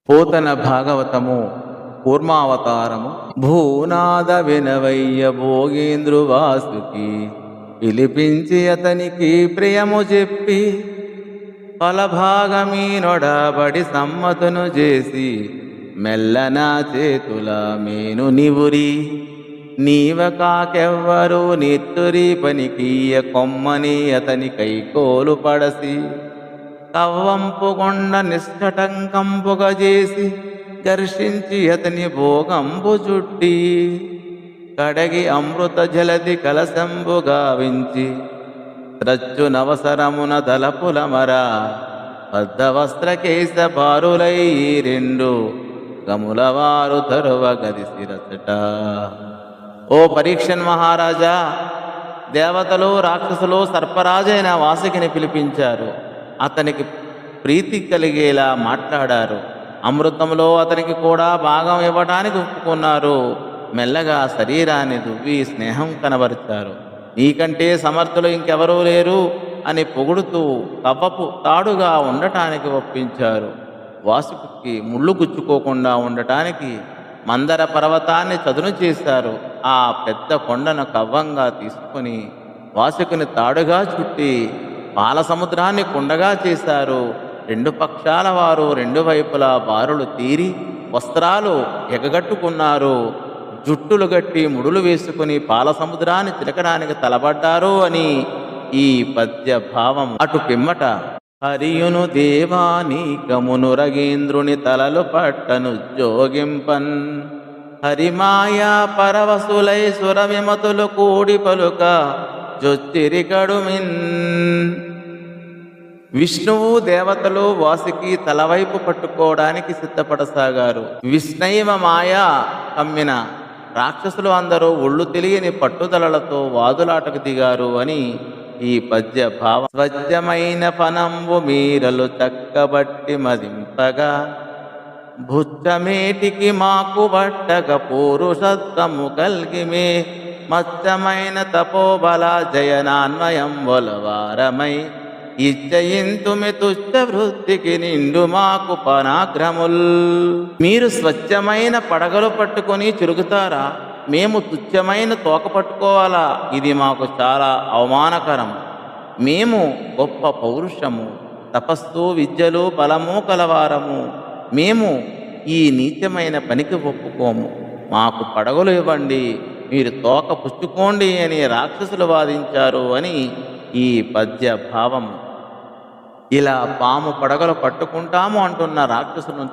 పోతన భాగవతము కూర్మావతారము. భూనాద వినవయ్య భోగేంద్రు వాసుకి పిలిపించి అతనికి ప్రియము చెప్పి ఫలభాగమీనొడబడి సమ్మతును చేసి మెల్లనా చేతుల మేను నివురి నీవ కాకెవ్వరు నిత్తురి పనికీయ కొమ్మని అతని కైకోలు పడసి కవ్వంపుకొండ నిష్కటంకంపుగజేసి ఘర్షించి అతని భోగంబు చుట్టి కడగి అమృత జలది కలశంబు గావించి త్రచ్చు నవసరమున తలపులమర బద్ధ వస్త్రకేశ బారులై రెండు గములవారు తరువ గదిసిరచట. ఓ పరీక్షన్ మహారాజా, దేవతలు రాక్షసులు సర్పరాజైన వాసుకిని పిలిపించారు. అతనికి ప్రీతి కలిగేలా మాట్లాడారు. అమృతంలో అతనికి కూడా భాగం ఇవ్వడానికి ఒప్పుకున్నారు. మెల్లగా శరీరాన్ని దువ్వి స్నేహం కనబరిచారు. నీకంటే సమర్థులు ఇంకెవరూ లేరు అని పొగుడుతూ కవ్వపు తాడుగా ఉండటానికి ఒప్పించారు. వాసుకి ముళ్ళు గుచ్చుకోకుండా ఉండటానికి మందర పర్వతాన్ని చదును చేశారు. ఆ పెద్ద కొండను కవ్వంగా తీసుకొని వాసుకుని తాడుగా చుట్టి పాల సముద్రాన్ని కుండగా చేశారు. రెండు పక్షాల వారు రెండు వైపులా బారులు తీరి వస్త్రాలు ఎగగట్టుకున్నారు. జుట్టులు గట్టి ముడులు వేసుకుని పాల సముద్రాన్ని చిలకడానికి తలబడ్డారు అని ఈ పద్య భావం. అటు పిమ్మట హరియును దేవానీకమును రగేంద్రుని తలలు పట్టను జోగింపన్ హరిమాయా పరవశులై సురవిమతులు కూడి పలుక జొచ్చిరి కడుమిన్. విష్ణువు దేవతలు వాసుకి తలవైపు పట్టుకోవడానికి సిద్ధపడసాగారు. విష్ణైవ మాయా కమ్మిన రాక్షసులు అందరూ ఒళ్ళు తెలియని పట్టుదలలతో వాదులాటకు దిగారు అని ఈ పద్య భావం. స్వచ్ఛమైన ఫనంబు మీరలు చక్కబట్టి మదింపగా భుచ్చమేటికి మాకు బట్టక పూరుషత్వము కల్గిమే మచ్చమైన తపోబల జయనాన్వయం బొలవారమై ఇచ్చయింతుమి తుచ్చ వృత్తికి నిండు మాకు పనాగ్రముల్. మీరు స్వచ్ఛమైన పడగలు పట్టుకొని తిరుగుతారా? మేము తుచ్చమైన తోక పట్టుకోవాలా? ఇది మాకు చాలా అవమానకరం. మేము గొప్ప పౌరుషము, తపస్సు, విద్యలు, బలము కలవారము. మేము ఈ నీచమైన పనికి ఒప్పుకోము. మాకు పడగలు ఇవ్వండి, మీరు తోక పుచ్చుకోండి అని రాక్షసులు వాదించారు అని ఈ పద్య భావం. ఇలా పాము పడగలు పట్టుకుంటాము అంటున్న రాక్షసులను